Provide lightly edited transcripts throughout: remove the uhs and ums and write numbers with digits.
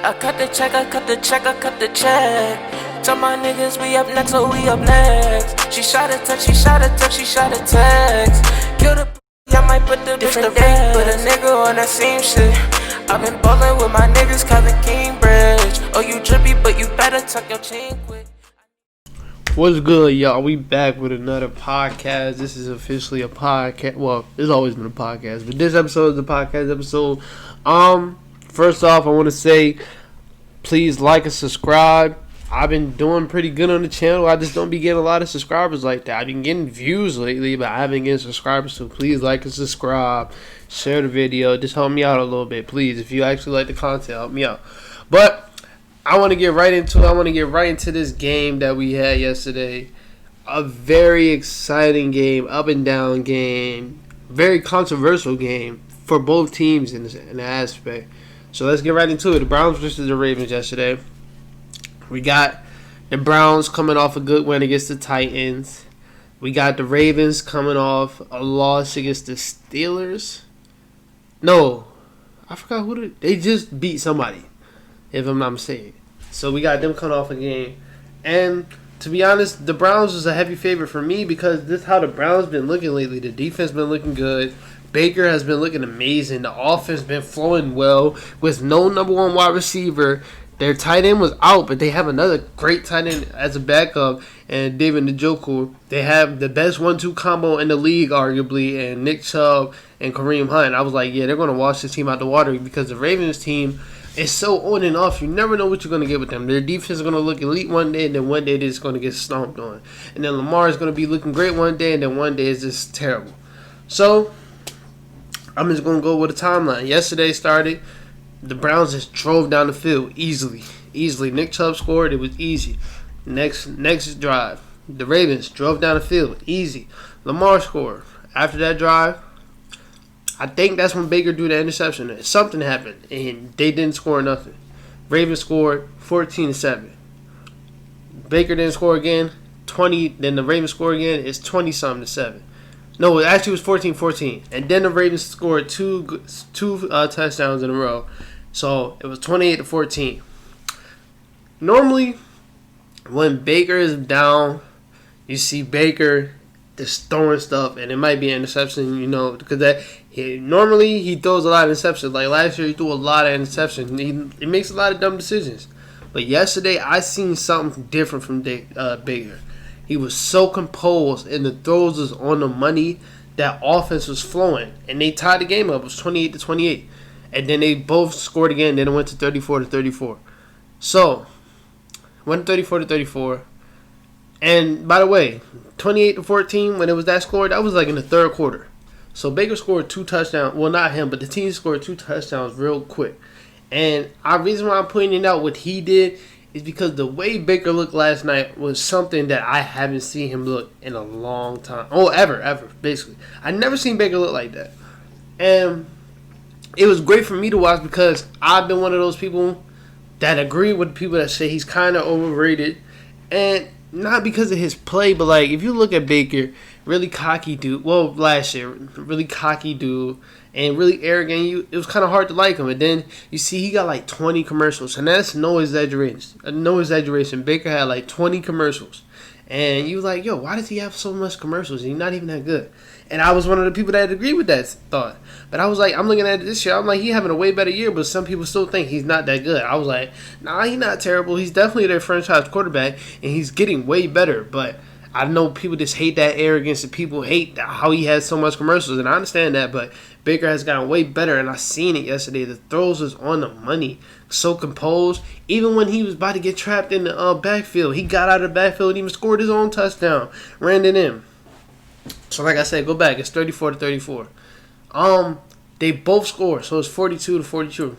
I cut the check, I cut the check, I cut the check. Tell my niggas we up next, so we up next. She shot a text, she shot a text, she shot a text. Kill the I might put the different day, put a nigga on that same shit. I've been ballin' with my niggas, Kevin Cambridge. Oh, you drippy, but you better tuck your chain quick. What's good, y'all? We back with another podcast. This is officially a podcast. Well, it's always been a podcast, but this episode is a podcast episode. First off, I want to say, please like and subscribe. I've been doing pretty good on the channel. I just don't be getting a lot of subscribers like that. I've been getting views lately, but I haven't getting subscribers. So please like and subscribe. Share the video. Just help me out a little bit, please. If you actually like the content, help me out. But I want to get right into it. I want to get right into this game that we had yesterday. A very exciting game, up and down game, very controversial game for both teams in the aspect. So let's get right into it. The Browns versus the Ravens yesterday. We got the Browns coming off a good win against the Titans. We got the Ravens coming off a loss against the Steelers. No, I forgot who they just beat somebody, if I'm not mistaken. So we got them coming off a game. And to be honest, the Browns was a heavy favorite for me because this is how the Browns been looking lately. The defense been looking good. Baker has been looking amazing. The offense been flowing well with no number one wide receiver. Their tight end was out, but they have another great tight end as a backup, and David Njoku. They have the best 1-2 combo in the league, arguably, and Nick Chubb and Kareem Hunt. I was like, yeah, they're going to wash this team out the water because the Ravens team is so on and off. You never know what you're going to get with them. Their defense is going to look elite one day, and then one day they're just going to get stomped on. And then Lamar is going to be looking great one day, and then one day it's just terrible. So I'm just going to go with a timeline. Yesterday started. The Browns just drove down the field easily. Nick Chubb scored. It was easy. Next drive, the Ravens drove down the field easy. Lamar scored. After that drive, I think that's when Baker threw the interception. Something happened, and they didn't score nothing. Ravens scored 14-7. Baker didn't score again. 20. Then the Ravens scored again. It's 20-something to 7. No, it actually was 14-14. And then the Ravens scored two touchdowns in a row. So it was 28-14. Normally, when Baker is down, you see Baker just throwing stuff, and it might be an interception, because normally he throws a lot of interceptions. Like last year, he threw a lot of interceptions. He makes a lot of dumb decisions. But yesterday, I seen something different from Baker. He was so composed, and the throws was on the money. That offense was flowing, and they tied the game up. It was 28-28, and then they both scored again. Then it went to 34-34. So, went 34-34. And by the way, 28-14 when it was that score, that was like in the third quarter. So Baker scored 2 touchdowns. Well, not him, but the team scored 2 touchdowns real quick. And the reason why I'm pointing out what he did is because the way Baker looked last night was something that I haven't seen him look in a long time. Oh, ever, basically. I never seen Baker look like that. And it was great for me to watch because I've been one of those people that agree with the people that say he's kind of overrated. And not because of his play, but like if you look at Baker, really cocky dude. Well, last year, really cocky dude. And really arrogant. It was kind of hard to like him. And then you see he got like 20 commercials. And that's no exaggeration. Baker had like 20 commercials. And you was like, yo, why does he have so much commercials? He's not even that good. And I was one of the people that agreed with that thought. But I was like, I'm looking at it this year. I'm like, he's having a way better year. But some people still think he's not that good. I was like, nah, he's not terrible. He's definitely their franchise quarterback. And he's getting way better. But I know people just hate that arrogance and people hate how he has so much commercials. And I understand that. But Baker has gotten way better, and I seen it yesterday. The throws was on the money, so composed. Even when he was about to get trapped in the backfield, he got out of the backfield and even scored his own touchdown, ran it in. So like I said, go back. It's 34-34. They both scored, so it's 42-42.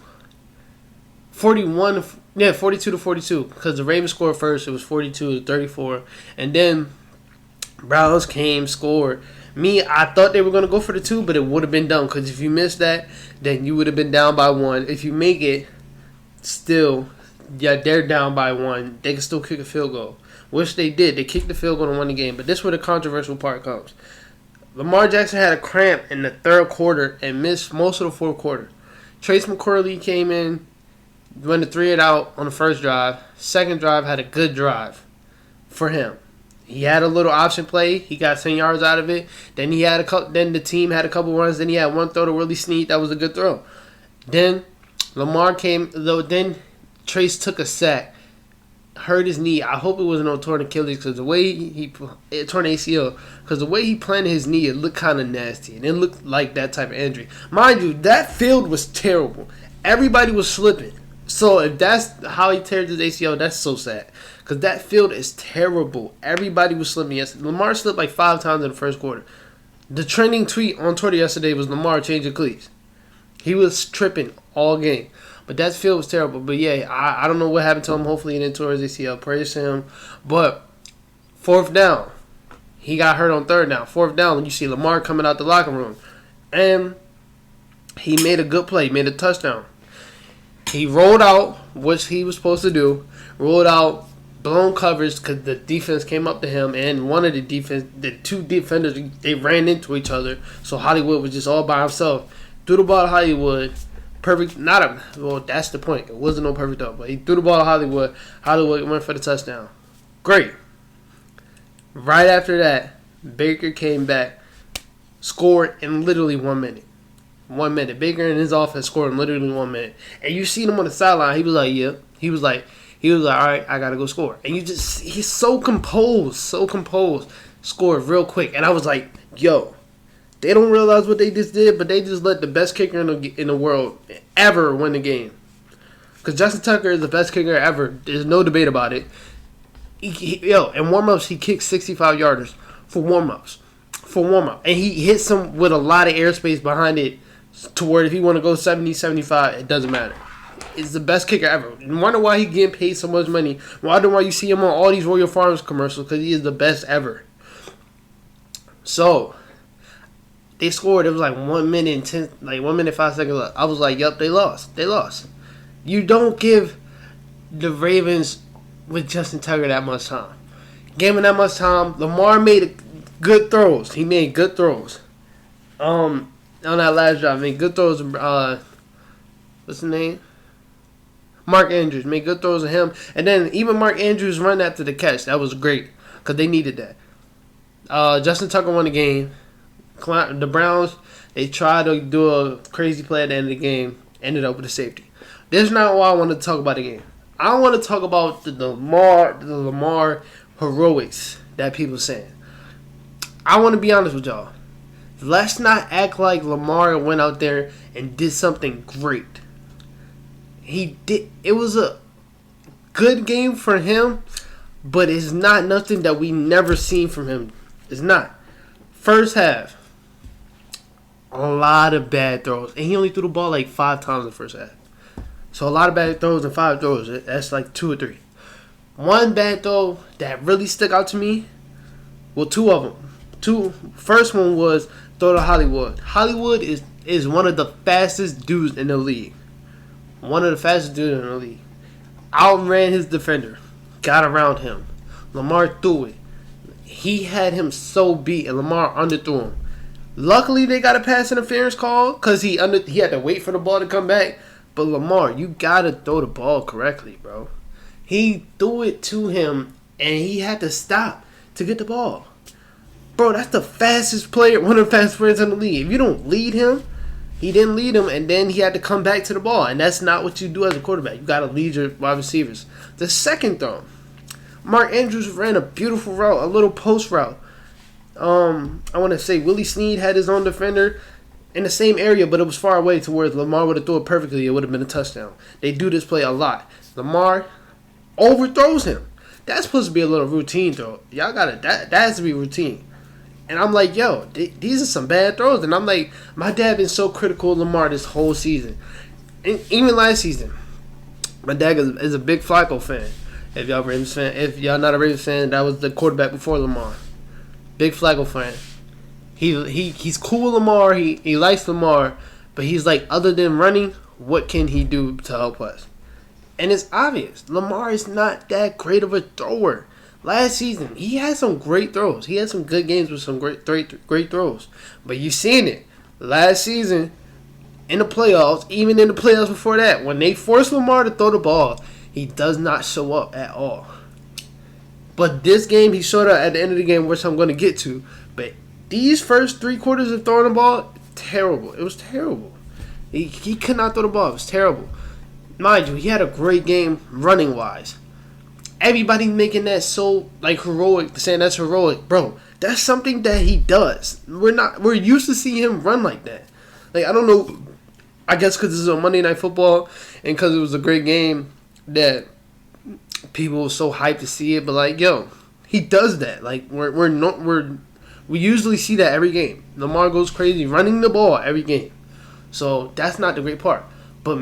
42-42, because the Ravens scored first. It was 42-34, and then Browns came, scored. I thought they were going to go for the 2, but it would have been dumb. Because if you missed that, then you would have been down by 1. If you make it, still, yeah, they're down by 1. They can still kick a field goal. Which they did. They kicked the field goal and won the game. But this is where the controversial part comes. Lamar Jackson had a cramp in the third quarter and missed most of the fourth quarter. Trace McCorley came in, Went to 3 and out on the first drive. Second drive had a good drive for him. He had a little option play. He got 10 yards out of it. Then he had a couple. Then the team had a couple runs. Then he had one throw to Willie Snead. That was a good throw. Then Lamar came. Though then Trace took a sack, hurt his knee. I hope it wasn't on torn Achilles because the way he torn ACL. Because the way he planted his knee, it looked kind of nasty and it looked like that type of injury. Mind you, that field was terrible. Everybody was slipping. So if that's how he tears his ACL, that's so sad. Because that field is terrible. Everybody was slipping yesterday. Lamar slipped like 5 times in the first quarter. The trending tweet on Twitter yesterday was Lamar changing cleats. He was tripping all game. But that field was terrible. But yeah, I don't know what happened to him. Hopefully he didn't tear his ACL. Praise to him. But 4th down. He got hurt on 3rd down. 4th down when you see Lamar coming out the locker room. And he made a good play. Made a touchdown. He rolled out, which he was supposed to do. Rolled out, blown covers because the defense came up to him, and the 2 defenders, they ran into each other. So Hollywood was just all by himself. Threw the ball to Hollywood. Perfect. Well, that's the point. It wasn't no perfect throw, but he threw the ball to Hollywood. Hollywood went for the touchdown. Great. Right after that, Baker came back, scored in literally 1 minute. 1 minute. Baker and his offense scored in literally 1 minute. And you seen him on the sideline. He was like, yeah. He was like, all right, I got to go score. And he's so composed. Scored real quick. And I was like, yo, they don't realize what they just did, but they just let the best kicker in the world ever win the game. Because Justin Tucker is the best kicker ever. There's no debate about it. In warm-ups, he kicked 65-yarders for warm-ups. And he hits them with a lot of airspace behind it to where if he want to go 70, 75, it doesn't matter. It's the best kicker ever. You wonder why he getting paid so much money. Wonder why you see him on all these Royal Farms commercials, because he is the best ever. So, they scored. It was like 1 minute and 1 minute 5 seconds left. I was like, yep, they lost. You don't give the Ravens with Justin Tucker that much time. Gave him that much time. Lamar made good throws. He made good throws. On that last drive, made good throws. What's his name? Mark Andrews made good throws of him, and then even Mark Andrews run after the catch. That was great because they needed that. Justin Tucker won the game. The Browns, they tried to do a crazy play at the end of the game. Ended up with a safety. This is not why I want to talk about the game. I want to talk about the Lamar heroics that people saying. I want to be honest with y'all. Let's not act like Lamar went out there and did something great. He did. It was a good game for him, but it's not nothing that we never seen from him. It's not. First half, a lot of bad throws, and he only threw the ball like 5 times in the first half. So a lot of bad throws and 5 throws. That's like 2 or 3. One bad throw that really stuck out to me. Well, 2 of them. First one was throw to Hollywood. Hollywood is one of the fastest dudes in the league. Outran his defender. Got around him. Lamar threw it. He had him so beat, and Lamar underthrew him. Luckily, they got a pass interference call because he had to wait for the ball to come back. But Lamar, you got to throw the ball correctly, bro. He threw it to him, and he had to stop to get the ball. Bro, that's the fastest player, one of the fastest players in the league. If you don't lead him, he didn't lead him, and then he had to come back to the ball. And that's not what you do as a quarterback. You got to lead your wide receivers. The second throw, Mark Andrews ran a beautiful route, a little post route. I want to say Willie Snead had his own defender in the same area, but it was far away to where Lamar would have thrown it perfectly. It would have been a touchdown. They do this play a lot. Lamar overthrows him. That's supposed to be a little routine throw. Y'all got it. That has to be routine. And I'm like, yo, these are some bad throws. And I'm like, my dad been so critical of Lamar this whole season. And even last season, my dad is a big Flacco fan. If y'all not a Ravens fan, that was the quarterback before Lamar. Big Flacco fan. He's cool with Lamar. He likes Lamar. But he's like, other than running, what can he do to help us? And it's obvious. Lamar is not that great of a thrower. Last season, he had some great throws. He had some good games with some great throws. But you seen it. Last season, in the playoffs, even in the playoffs before that, when they force Lamar to throw the ball, he does not show up at all. But this game, he showed up at the end of the game, which I'm going to get to. But these first 3 quarters of throwing the ball, terrible. It was terrible. He could not throw the ball. It was terrible. Mind you, he had a great game running-wise. Everybody making that so, like, heroic, saying that's heroic. Bro, that's something that he does. We're used to seeing him run like that. Like, I don't know. I guess because this is on Monday Night Football and because it was a great game that people were so hyped to see it. But, like, yo, he does that. Like, we usually see that every game. Lamar goes crazy running the ball every game. So, that's not the great part. But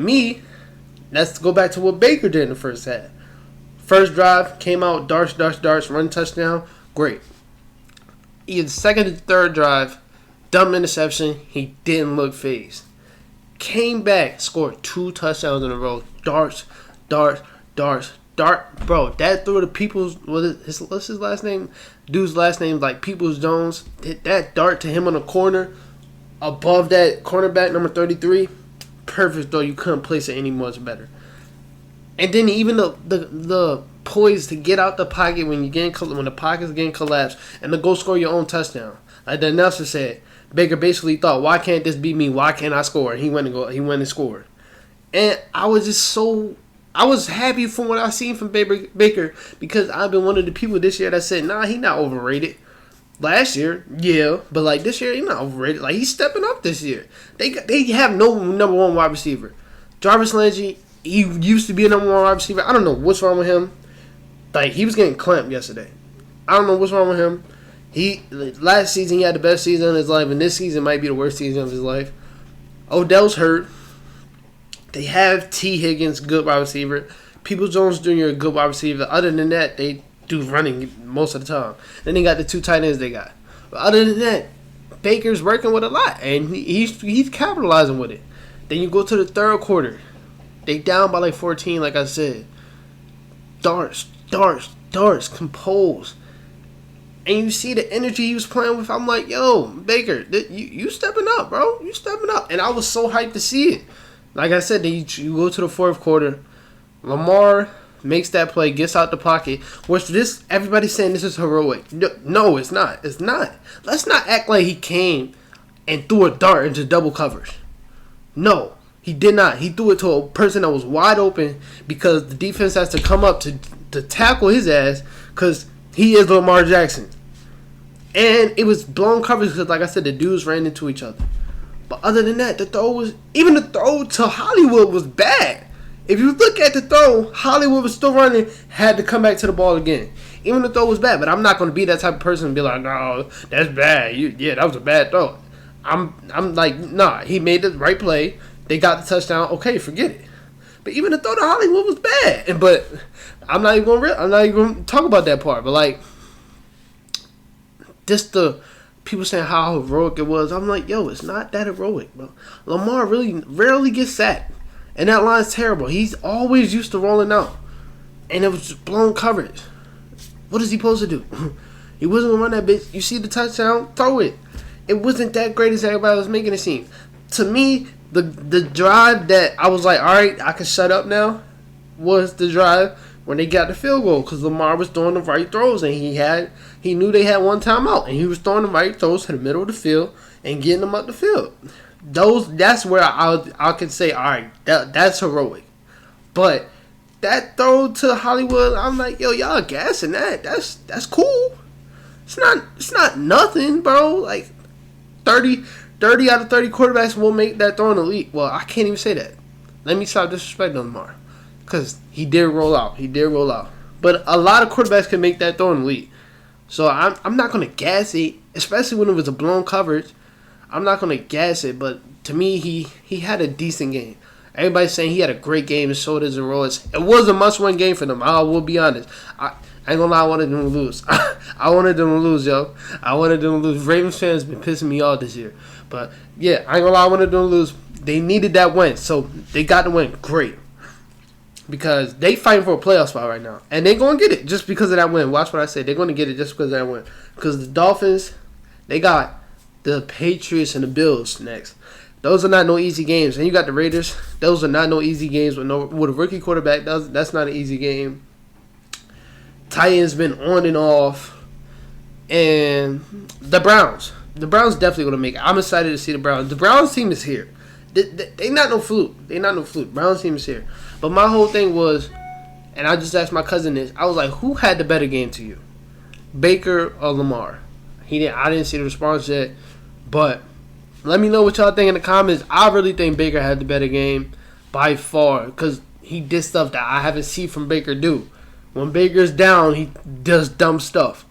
let's go back to what Baker did in the first half. First drive, came out, darts, run touchdown. Great. Either second and third drive, dumb interception. He didn't look phased. Came back, scored 2 touchdowns in a row. Darts. Bro, that threw to Peoples, what's his last name? Dude's last name, like Peoples Jones. Hit that dart to him on the corner, above that cornerback, number 33. Perfect, though. You couldn't place it any much better. And then even the poise to get out the pocket when the pocket's getting collapsed and to go score your own touchdown. Like the announcer said, Baker basically thought, why can't this beat me? Why can't I score? He went and scored. And I was happy from what I seen from Baker because I've been one of the people this year that said, nah, he not overrated. Last year, yeah, but like this year, he's not overrated. Like he's stepping up this year. They have no number 1 wide receiver. Jarvis Landry, he used to be a number 1 wide receiver. I don't know what's wrong with him. Like he was getting clamped yesterday. I don't know what's wrong with him. Last season he had the best season of his life, and this season might be the worst season of his life. Odell's hurt. They have T. Higgins, good wide receiver. Peoples Jones Jr., a good wide receiver. Other than that, they do running most of the time. Then they got the 2 tight ends they got. But other than that, Baker's working with a lot, and he's capitalizing with it. Then you go to the third quarter. They down by like 14, like I said. Darts, compose. And you see the energy he was playing with. I'm like, yo, Baker, you stepping up, bro. You stepping up. And I was so hyped to see it. Like I said, you go to the fourth quarter. Lamar makes that play, gets out the pocket. Which everybody's saying this is heroic. No, it's not. It's not. Let's not act like he came and threw a dart into double coverage. No. He did not. He threw it to a person that was wide open because the defense has to come up to tackle his ass because he is Lamar Jackson. And it was blown coverage because, like I said, the dudes ran into each other. But other than that, the throw to Hollywood was bad. If you look at the throw, Hollywood was still running, had to come back to the ball again. Even the throw was bad, but I'm not going to be that type of person and be like, no, that's bad. That was a bad throw. I'm like, nah, he made the right play. They got the touchdown. Okay, forget it. But even the throw to Hollywood was bad. But I'm not even going to talk about that part. But like, just the people saying how heroic it was. I'm like, yo, it's not that heroic, bro. Lamar really rarely gets sacked, and that line's terrible. He's always used to rolling out, and it was just blown coverage. What is he supposed to do? He wasn't gonna run that bitch. You see the touchdown? Throw it. It wasn't that great as everybody was making it seem. To me, the drive that I was like, all right, I can shut up now, was the drive when they got the field goal because Lamar was throwing the right throws and he knew they had one timeout and he was throwing the right throws to the middle of the field and getting them up the field. That's where I can say, all right, that's heroic. But that throw to Hollywood, I'm like, yo, y'all gassing that. That's cool. It's not nothing, bro. Like 30 out of 30 quarterbacks will make that throw in the league. Well, I can't even say that. Let me stop disrespecting Lamar. Because he did roll out. But a lot of quarterbacks can make that throw in the league. So I'm not going to gas it, especially when it was a blown coverage. I'm not going to gas it. But to me, he had a decent game. Everybody's saying he had a great game and so does Royals. It was a must-win game for them. I will be honest. I ain't gonna lie, I wanted them to lose. I wanted them to lose, yo. I wanted them to lose. Ravens fans been pissing me off this year. But, yeah, I ain't gonna lie, I wanted them to lose. They needed that win, so they got the win. Great. Because they fighting for a playoff spot right now. And they gonna get it just because of that win. Watch what I say. They're gonna get it just because of that win. Because the Dolphins, they got the Patriots and the Bills next. Those are not no easy games. And you got the Raiders. Those are not no easy games with a rookie quarterback. That's not an easy game. Titans been on and off. And the Browns. The Browns definitely going to make it. I'm excited to see the Browns. The Browns team is here. They not no fluke. Browns team is here. But my whole thing was, and I just asked my cousin this, I was like, who had the better game to you? Baker or Lamar? I didn't see the response yet. But let me know what y'all think in the comments. I really think Baker had the better game by far. Because he did stuff that I haven't seen from Baker do. When Baker's down, he does dumb stuff.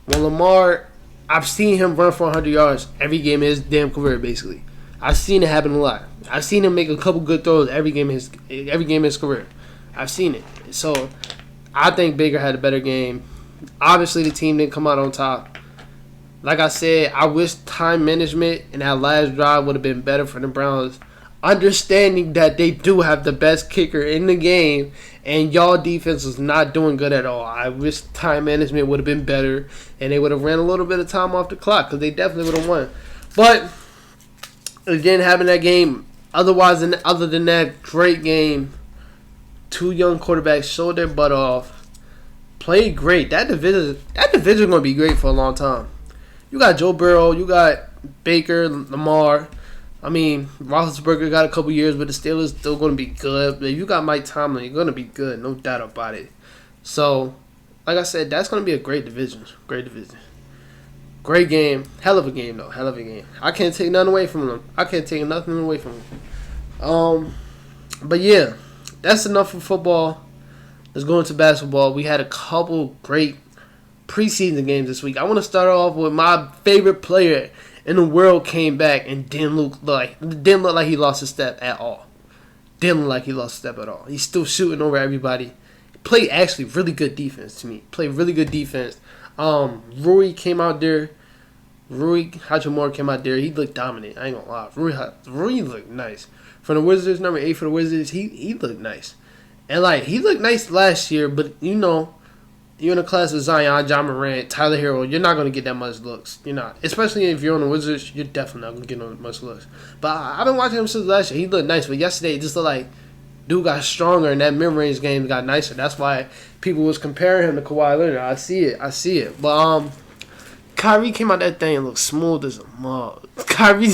When Lamar, I've seen him run for 100 yards every game in his damn career, basically. I've seen it happen a lot. I've seen him make a couple good throws every game in his career. I've seen it. So, I think Baker had a better game. Obviously, the team didn't come out on top. Like I said, I wish time management and that last drive would have been better for the Browns. Understanding that they do have the best kicker in the game and y'all defense is not doing good at all. I wish time management would have been better and they would have ran a little bit of time off the clock because they definitely would have won. But again, having that game, other than that, great game. Two young quarterbacks showed their butt off, played great. That division going to be great for a long time. You got Joe Burrow, you got Baker, Lamar. I mean, Roethlisberger got a couple years, but the Steelers still going to be good. But if you got Mike Tomlin, you're going to be good, no doubt about it. So, like I said, that's going to be a great division. Great game. Hell of a game, though. I can't take nothing away from them. But yeah, that's enough for football. Let's go into basketball. We had a couple great preseason games this week. I want to start off with my favorite player in the world came back and didn't look like he lost a step at all. He's still shooting over everybody. Played actually really good defense to me. Rui came out there. Rui Hachimura came out there. He looked dominant. I ain't gonna lie. Rui looked nice. For the Wizards, number 8 for the Wizards, he looked nice. And he looked nice last year, but you're in a class with Zion, John Morant, Tyler Hero. You're not going to get that much looks. You're not. Especially if you're on the Wizards, you're definitely not going to get no much looks. But I've been watching him since last year. He looked nice. But yesterday, it just looked like dude got stronger and that mid-range game got nicer. That's why people was comparing him to Kawhi Leonard. I see it. But Kyrie came out that thing and looked smooth as a mug. Kyrie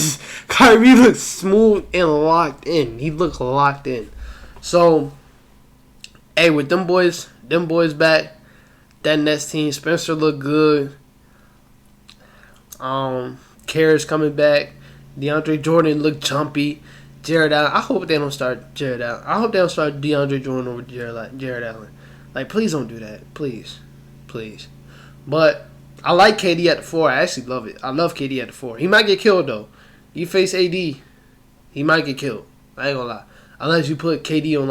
looked smooth and locked in. He looked locked in. So, hey, with them boys back, that Nets team, Spencer looked good. Karras coming back. DeAndre Jordan looked jumpy. Jared Allen. I hope they don't start Jared Allen. I hope they don't start DeAndre Jordan over Jared Allen. Please don't do that. Please. But I like KD at the 4. I actually love it. I love KD at the 4. He might get killed, though. You face AD, he might get killed. I ain't gonna lie. Unless you put KD on,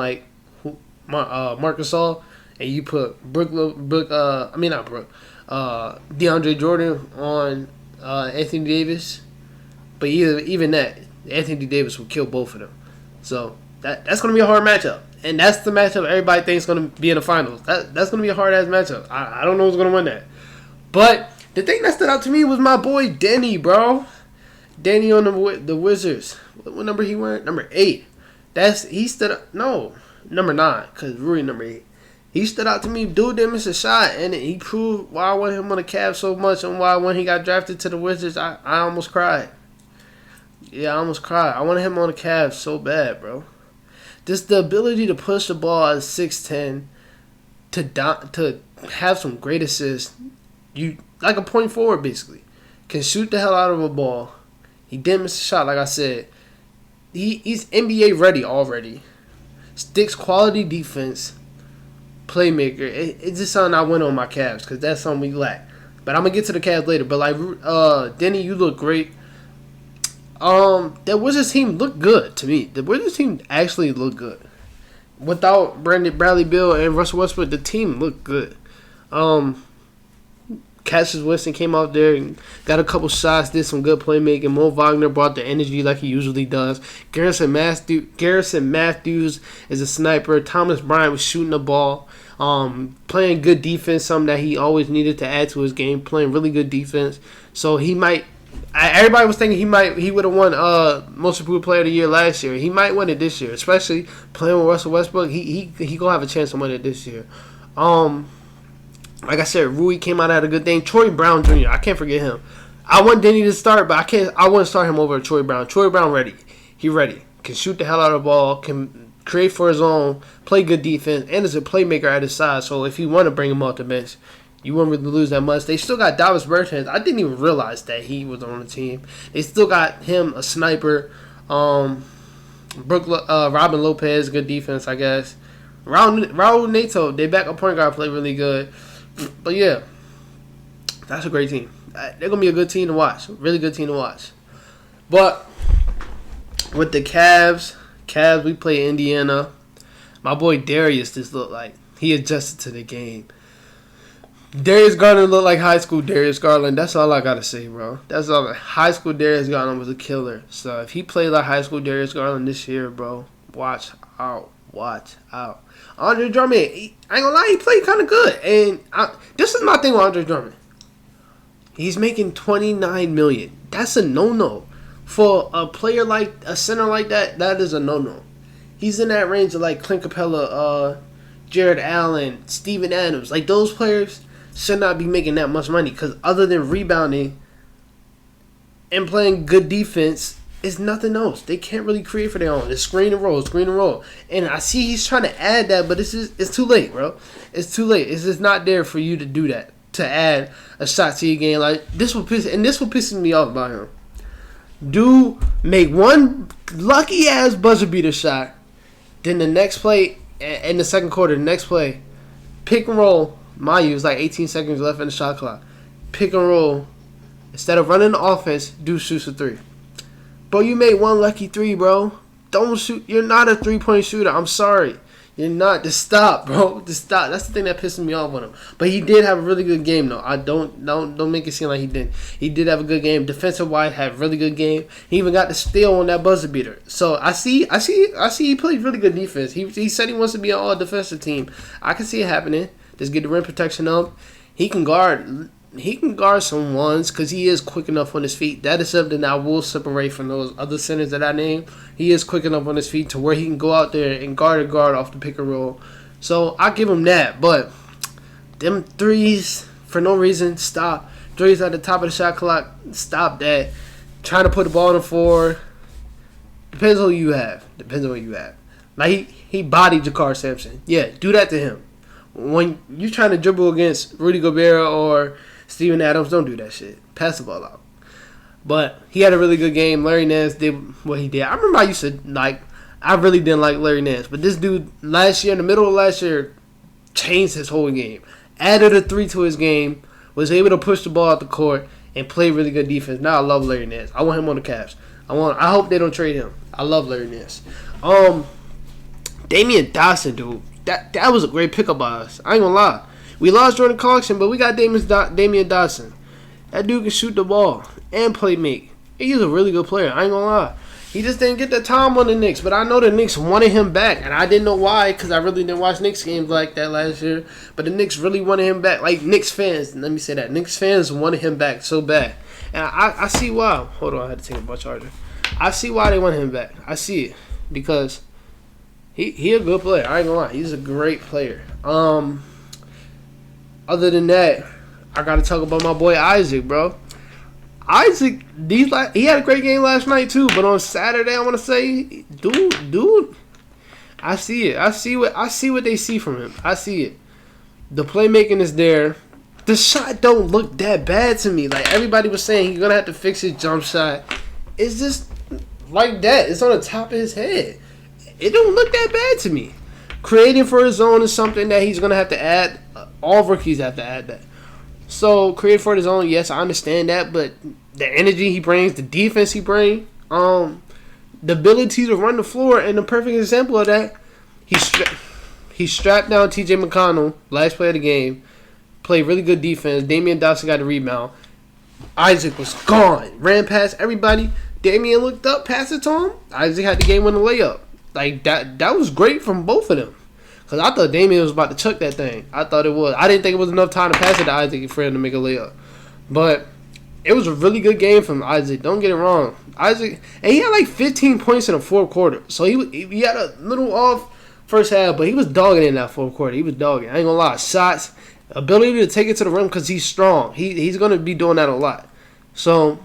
Marc Gasol, and you put DeAndre Jordan on Anthony Davis. But even that, Anthony Davis will kill both of them. So that's going to be a hard matchup. And that's the matchup everybody thinks is going to be in the finals. That's going to be a hard-ass matchup. I don't know who's going to win that. But the thing that stood out to me was my boy Denny, bro. Denny on the Wizards. What number he wearing? Number 8. He stood up. No, number 9, because Rui number 8. He stood out to me. Dude didn't miss a shot, and he proved why I wanted him on the Cavs so much, and why when he got drafted to the Wizards, I almost cried. Yeah, I almost cried. I wanted him on the Cavs so bad, bro. Just the ability to push the ball at 6'10", to have some great assists. You like a point forward, basically. Can shoot the hell out of a ball. He didn't miss a shot, like I said. He's NBA ready already. Sticks quality defense. Playmaker. It's just something I went on my Cavs because that's something we lack. But I'm gonna get to the Cavs later. But Denny, you look great. That Wizards team looked good to me. The Wizards team actually looked good. Without Bradley Beal and Russell Westbrook, the team looked good. Cassius Winston came out there and got a couple shots, did some good playmaking. Mo Wagner brought the energy like he usually does. Garrison Matthews is a sniper. Thomas Bryant was shooting the ball. Playing good defense, something that he always needed to add to his game. Playing really good defense. So he might Everybody was thinking he would have won most improved player of the year last year. He might win it this year, especially playing with Russell Westbrook. He gonna have a chance to win it this year. Like I said, Rui came out at a good thing. Troy Brown Jr. I can't forget him. I want Denny to start, but I wouldn't start him over Troy Brown. Troy Brown ready. He ready. Can shoot the hell out of the ball. Can create for his own. Play good defense, and is a playmaker at his side. So if you want to bring him off the bench, you won't really lose that much. They still got Davis Bertans. I didn't even realize that he was on the team. They still got him, a sniper. Robin Lopez, good defense, I guess. Raul Neto, they backup point guard, play really good. But yeah, that's a great team. They're going to be a good team to watch. Really good team to watch. But with the Cavs, we play Indiana. My boy Darius just looked like he adjusted to the game. Darius Garland looked like high school Darius Garland. That's all I got to say, bro. That's all. High school Darius Garland was a killer. So if he plays like high school Darius Garland this year, bro, watch out. Watch out. Andre Drummond, I ain't gonna lie, he played kind of good. And this is my thing with Andre Drummond. He's making $29 million. That's a no-no. For a player like a center like that, that is a no-no. He's in that range of like Clint Capella, Jared Allen, Steven Adams. Like those players should not be making that much money because other than rebounding and playing good defense, it's nothing else. They can't really create for their own. It's screen and roll. And I see he's trying to add that, but it's too late, bro. It's too late. It's just not there for you to do that, to add a shot to your game. Like this will piss me off about him. Do make one lucky ass buzzer beater shot, then the next play in the second quarter, the next play, pick and roll. Mind you, it's like 18 seconds left in the shot clock. Pick and roll. Instead of running the offense, do shoots a three. Bro, you made one lucky three, bro. Don't shoot. You're not a three-point shooter. I'm sorry. You're not. Just stop, bro. Just stop. That's the thing that pisses me off on him. But he did have a really good game, though. I don't make it seem like he didn't. He did have a good game. Defensive-wise, had a really good game. He even got the steal on that buzzer beater. So I see. He played really good defense. He said he wants to be an all-defensive team. I can see it happening. Just get the rim protection up. He can guard some ones because he is quick enough on his feet. That is something that will separate from those other centers that I named. He is quick enough on his feet to where he can go out there and guard a guard off the pick and roll. So I give him that. But them threes, for no reason, stop. Threes at the top of the shot clock, stop that. Trying to put the ball on the floor. Depends on who you have. Like he bodied Jakar Sampson. Yeah, do that to him. When you're trying to dribble against Rudy Gobert or Steven Adams, don't do that shit. Pass the ball out. But he had a really good game. Larry Nance did what he did. I remember I really didn't like Larry Nance. But this dude last year, in the middle of last year, changed his whole game. Added a three to his game. Was able to push the ball out the court and play really good defense. Now I love Larry Nance. I want him on the Cavs. I hope they don't trade him. I love Larry Nance. Damian Dawson, dude. That was a great pickup by us. I ain't gonna lie. We lost Jordan Clarkson, but we got Damian Dawson. That dude can shoot the ball and play make. He's a really good player. I ain't gonna lie. He just didn't get the time on the Knicks, but I know the Knicks wanted him back, and I didn't know why because I really didn't watch Knicks games like that last year. But the Knicks really wanted him back. Like Knicks fans, let me say that. Knicks fans wanted him back so bad. And I see why. Hold on, I had to take my charger. I see why they want him back. I see it because He a good player. I ain't gonna lie. He's a great player. Other than that, I gotta talk about my boy Isaac, bro. Isaac, he had a great game last night too. But on Saturday, I want to say, dude, I see it. I see what they see from him. I see it. The playmaking is there. The shot don't look that bad to me. Like everybody was saying, he's gonna have to fix his jump shot. It's just like that. It's on the top of his head. It don't look that bad to me. Creating for his own is something that he's going to have to add. All rookies have to add that. So, create for his own, yes, I understand that. But the energy he brings, the defense he brings, the ability to run the floor, and the perfect example of that, he strapped down T.J. McConnell, last play of the game, played really good defense. Damian Dawson got the rebound. Isaac was gone. Ran past everybody. Damian looked up, passed it to him. Isaac had the game-winning layup. Like, that was great from both of them. Because I thought Damian was about to chuck that thing. I thought it was. I didn't think it was enough time to pass it to Isaac for him to make a layup. But it was a really good game from Isaac. Don't get it wrong. Isaac, and he had like 15 points in the fourth quarter. So he had a little off first half, but he was dogging in that fourth quarter. He was dogging. I ain't gonna lie. Shots, ability to take it to the rim because he's strong. He's gonna be doing that a lot. So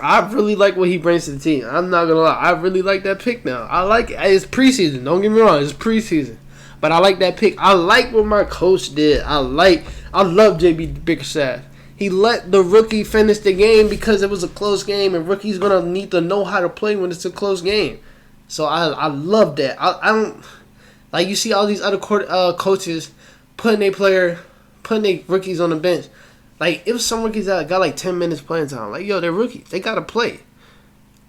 I really like what he brings to the team. I'm not gonna lie. I really like that pick now. I like it. It's preseason. Don't get me wrong. It's preseason. But I like that pick. I like what my coach did. I love JB Bickerstaff. He let the rookie finish the game because it was a close game, and rookies gonna need to know how to play when it's a close game. So I love that. I don't like you see all these other coaches putting their rookies on the bench. Like it was some rookies that got like 10 minutes playing time. Like yo, they're rookies. They gotta play.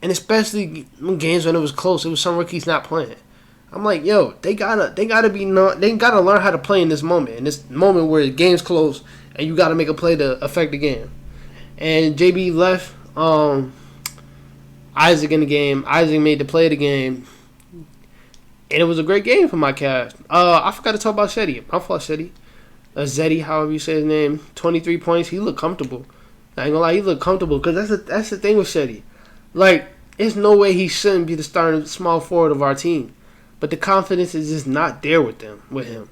And especially in games when it was close, it was some rookies not playing. I'm like, yo, they gotta learn how to play in this moment where the game's close and you gotta make a play to affect the game. And JB left Isaac in the game. Isaac made the play of the game. And it was a great game for my Cavs. I forgot to talk about Shetty. My fault, Shetty. Zeddy, however you say his name. 23 points. He looked comfortable. I ain't gonna lie, he looked comfortable because that's the thing with Shetty. Like, there's no way he shouldn't be the starting small forward of our team. But the confidence is just not there with him.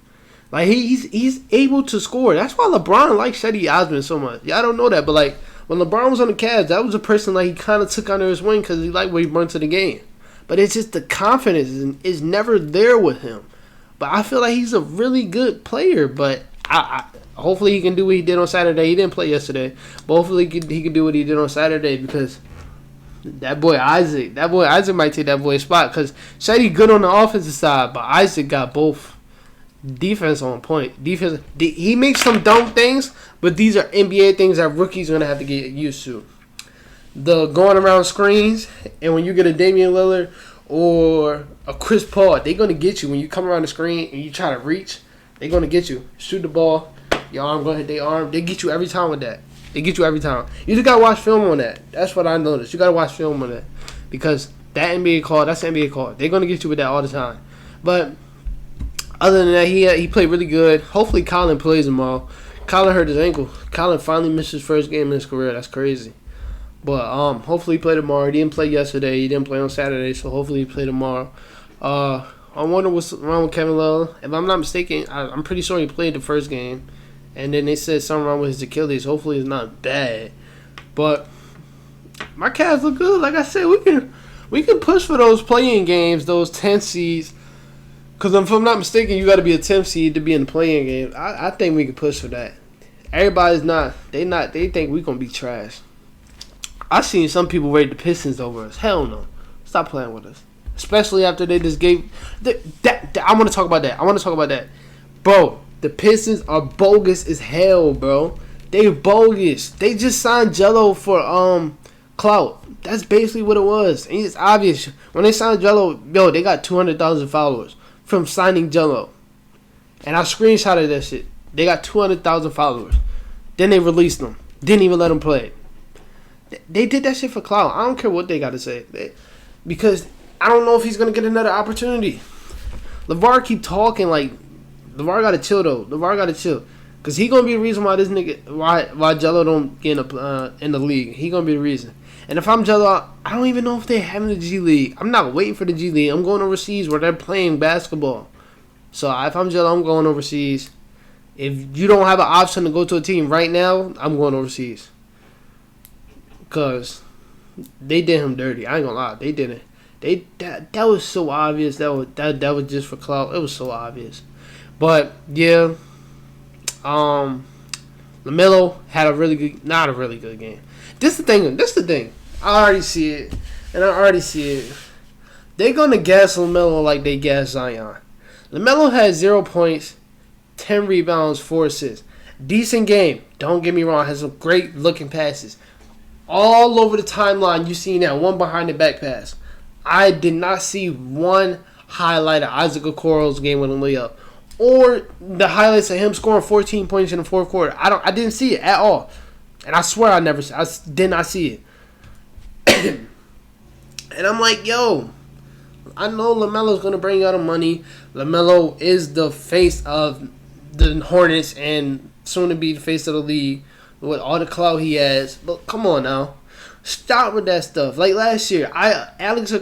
Like he's able to score. That's why LeBron likes Shetty Osman so much. Yeah, I don't know that, but like when LeBron was on the Cavs, that was a person like he kind of took under his wing because he liked what he brought to the game. But it's just the confidence is never there with him. But I feel like he's a really good player. But I hopefully he can do what he did on Saturday. He didn't play yesterday, but hopefully he can do what he did on Saturday because that boy Isaac might take that boy's spot because Shetty good on the offensive side, but Isaac got both. Defense on point. He makes some dumb things, but these are NBA things that rookies are going to have to get used to. The going around screens, and when you get a Damian Lillard or a Chris Paul, they're going to get you. When you come around the screen and you try to reach, they're going to get you. Shoot the ball, your arm going to hit their arm. They get you every time with that. They get you every time. You just got to watch film on that. That's what I noticed. You got to watch film on that. Because that NBA call, that's an NBA call. They're going to get you with that all the time. But other than that, he played really good. Hopefully Colin plays tomorrow. Colin hurt his ankle. Colin finally missed his first game in his career. That's crazy. But hopefully he play tomorrow. He didn't play yesterday. He didn't play on Saturday, so hopefully he play tomorrow. I wonder what's wrong with Kevin Love. If I'm not mistaken, I'm pretty sure he played the first game. And then they said something wrong with his Achilles. Hopefully it's not bad. But my Cavs look good. Like I said, we can push for those play-in games, those 10 seeds. Because if I'm not mistaken, you got to be a 10th seed to be in the play-in game. I think we can push for that. Everybody's not. They think we're going to be trash. I seen some people rate the Pistons over us. Hell no. Stop playing with us. Especially after they just gave. I want to talk about that. Bro, the Pistons are bogus as hell, bro. They bogus. They just signed Jello for clout. That's basically what it was. And it's obvious. When they signed Jello, they got 200,000 followers from signing Jello. And I screenshotted that shit. They got 200,000 followers. Then they released them. Didn't even let them play. They did that shit for clout. I don't care what they got to say. Because I don't know if he's going to get another opportunity. LeVar keep talking like... LeVar got to chill, though. LeVar got to chill. Because he going to be the reason why this nigga... Why Jello don't get in the league. He going to be the reason. And if I'm Jello, I don't even know if they're having the G League. I'm not waiting for the G League. I'm going overseas where they're playing basketball. So if I'm Jello, I'm going overseas. If you don't have an option to go to a team right now, I'm going overseas. Because they did him dirty. I ain't going to lie. They didn't. That was so obvious. That was just for clout. It was so obvious. But, yeah. LaMelo had not a really good game. This the thing. I already see it. They're going to gas LaMelo like they gas Zion. LaMelo had 0 points, 10 rebounds, 4 assists. Decent game. Don't get me wrong. Has some great looking passes. All over the timeline, you seen that one behind the back pass. I did not see one highlight of Isaac Okoro's game with a layup. Or the highlights of him scoring 14 points in the fourth quarter. I didn't see it at all. And I swear I did not see it. And I'm like, yo, I know LaMelo's going to bring out the money. LaMelo is the face of the Hornets and soon to be the face of the league. with all the clout he has. But come on now, stop with that stuff. Like last year, Alex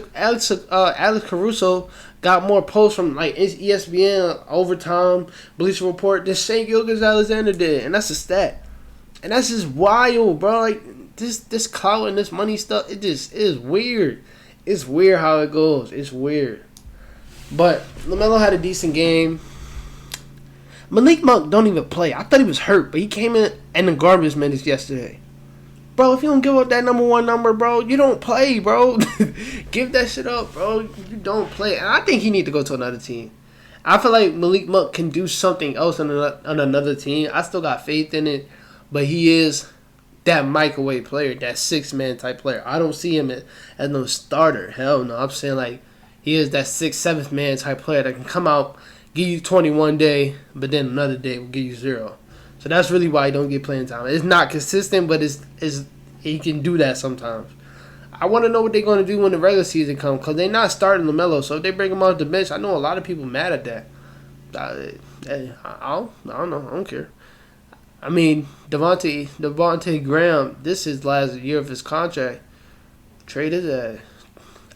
Caruso got more posts from like ESPN, Overtime, Bleacher Report than Shea Gilgeous-Alexander did, and that's a stat. And that's just wild, bro. Like this clout and this money stuff, it just is weird. It's weird how it goes. It's weird. But LaMelo had a decent game. Malik Monk don't even play. I thought he was hurt, but he came in the garbage minutes yesterday. Bro, if you don't give up that number one number, bro, you don't play, bro. Give that shit up, bro. You don't play. And I think he need to go to another team. I feel like Malik Monk can do something else on another team. I still got faith in it, but he is that microwave player, that six-man type player. I don't see him as no starter. Hell no. I'm saying like he is that sixth, seventh man type player that can come out, give you 21 day, but then another day will give you 0. So that's really why he don't get playing time. It's not consistent, but it's he can do that sometimes. I want to know what they're going to do when the regular season comes, because they're not starting LaMelo. So if they bring him off the bench, I know a lot of people mad at that. I don't know. I don't care. I mean, Devontae Graham, this is last year of his contract. Trade his ass.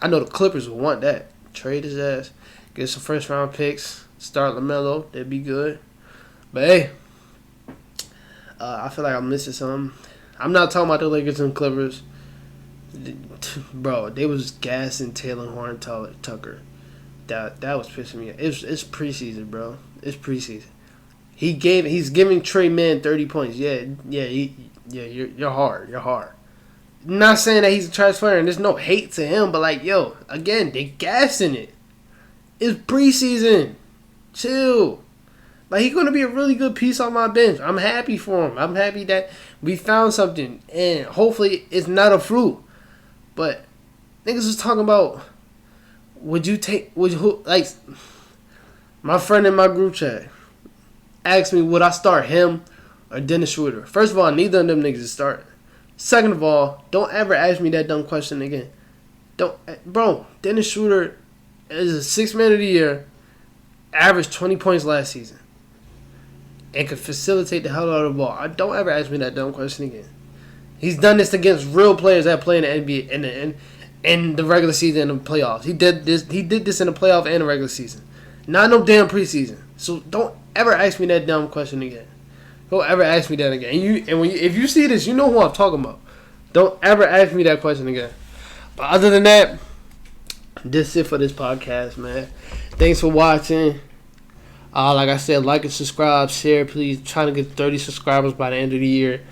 I know the Clippers will want that. Trade his ass. Get some first round picks. Start LaMelo. That'd be good. But hey, I feel like I'm missing something. I'm not talking about the Lakers and Clippers. Bro, they was gassing Taylor Horn Tucker. That was pissing me off. It's preseason, bro. It's preseason. He's giving Trey Mann 30 points. You're hard. You're hard. Not saying that he's a trash player and there's no hate to him, but like, yo, again, they gassing it. It's preseason. Chill. Like, he's going to be a really good piece on my bench. I'm happy for him. I'm happy that we found something. And hopefully it's not a fluke. But niggas was talking about, my friend in my group chat asked me, would I start him or Dennis Schroeder? First of all, neither of them niggas is starting. Second of all, don't ever ask me that dumb question again. Bro, Dennis Schroeder is a 6th man of the year, averaged 20 points last season, and could facilitate the hell out of the ball. Don't ever ask me that dumb question again. He's done this against real players that play in the NBA in the regular season and the playoffs. He did this in the playoff and the regular season. Not no damn preseason. So don't ever ask me that dumb question again. Don't ever ask me that again. If you see this, you know who I'm talking about. Don't ever ask me that question again. But other than that, that's it for this podcast, man. Thanks for watching. Like I said, like and subscribe, share, please. Trying to get 30 subscribers by the end of the year.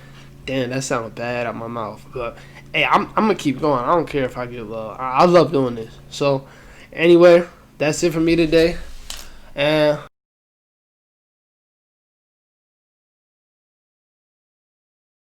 Damn, that sounded bad out my mouth. But hey, I'm gonna keep going. I don't care if I get love. I love doing this. So anyway, that's it for me today. And